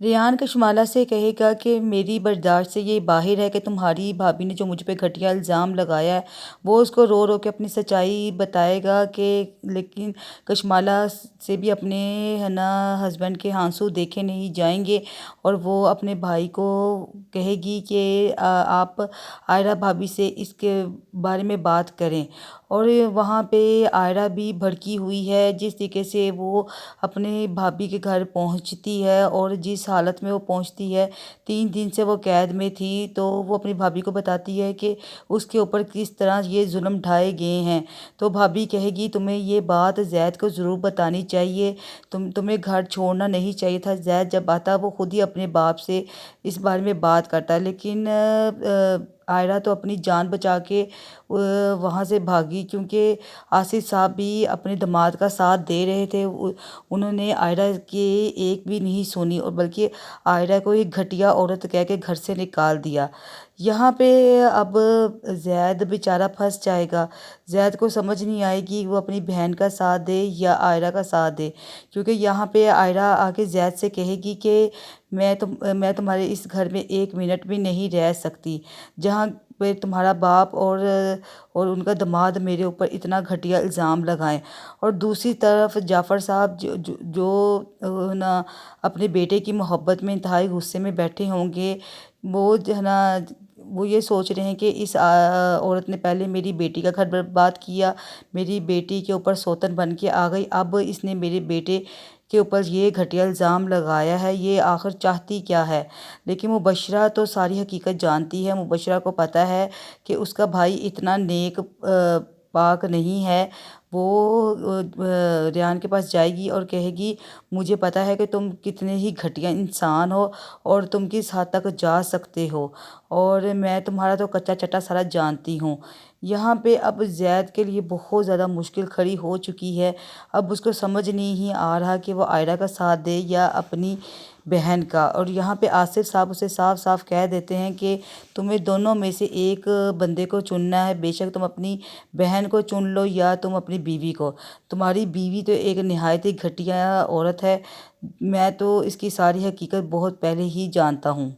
ریان کشمالہ سے کہے گا کہ میری برداشت سے یہ باہر ہے کہ تمہاری بھابھی نے جو مجھ پہ گھٹیا الزام لگایا ہے وہ اس کو رو رو کے اپنی سچائی بتائے گا کہ لیکن کشمالہ سے بھی اپنے ہے نا ہسبینڈ کے آنسو دیکھے نہیں جائیں گے، اور وہ اپنے بھائی کو کہے گی کہ آپ عائرہ بھابھی سے اس کے بارے میں بات کریں۔ اور وہاں پہ عائرہ بھی بھڑکی ہوئی ہے، جس طریقے سے وہ اپنے بھابھی کے گھر پہنچتی ہے اور جس حالت میں وہ پہنچتی ہے، 3 دن سے وہ قید میں تھی، تو وہ اپنی بھابھی کو بتاتی ہے کہ اس کے اوپر کس طرح یہ ظلم ڈھائے گئے ہیں۔ تو بھابھی کہے گی تمہیں یہ بات زید کو ضرور بتانی چاہیے، تمہیں گھر چھوڑنا نہیں چاہیے تھا۔ زید جب آتا وہ خود ہی اپنے باپ سے اس بارے میں بات کرتا ہے، لیکن عائرہ تو اپنی جان بچا کے وہاں سے بھاگی، کیونکہ آصف صاحب بھی اپنے داماد کا ساتھ دے رہے تھے۔ انہوں نے عائرہ کی ایک بھی نہیں سنی، اور بلکہ عائرہ کو ایک گھٹیا عورت کہہ کے گھر سے نکال دیا۔ یہاں پہ اب زید بیچارہ پھنس جائے گا۔ زید کو سمجھ نہیں آئے گی وہ اپنی بہن کا ساتھ دے یا عائرہ کا ساتھ دے، کیونکہ یہاں پہ عائرہ آ کے زید سے کہے گی کہ میں تمہارے اس گھر میں 1 منٹ بھی نہیں رہ سکتی، جہاں پہ تمہارا باپ اور ان کا داماد میرے اوپر اتنا گھٹیا الزام لگائیں۔ اور دوسری طرف جعفر صاحب جو نا اپنے بیٹے کی محبت میں انتہائی غصے میں بیٹھے ہوں گے، وہ جو ہے نا وہ یہ سوچ رہے ہیں کہ اس عورت نے پہلے میری بیٹی کا گھر برباد کیا، میری بیٹی کے اوپر سوتن بن کے آ گئی، اب اس نے میرے بیٹے کے اوپر یہ گھٹیا الزام لگایا ہے، یہ آخر چاہتی کیا ہے؟ لیکن مبشرہ تو ساری حقیقت جانتی ہے۔ مبشرہ کو پتہ ہے کہ اس کا بھائی اتنا نیک پاک نہیں ہے۔ وہ ریان کے پاس جائے گی اور کہے گی مجھے پتہ ہے کہ تم کتنے ہی گھٹیا انسان ہو اور تم کس حد تک جا سکتے ہو، اور میں تمہارا تو کچا چٹا سارا جانتی ہوں۔ یہاں پہ اب زید کے لیے بہت زیادہ مشکل کھڑی ہو چکی ہے۔ اب اس کو سمجھ نہیں آ رہا کہ وہ عائرہ کا ساتھ دے یا اپنی بہن کا۔ اور یہاں پہ آصف صاحب اسے صاف صاف کہہ دیتے ہیں کہ تمہیں دونوں میں سے ایک بندے کو چننا ہے، بے شک تم اپنی بہن کو چن لو یا تم اپنی بیوی کو۔ تمہاری بیوی تو ایک نہایت ہی گھٹیا عورت ہے، میں تو اس کی ساری حقیقت بہت پہلے ہی جانتا ہوں۔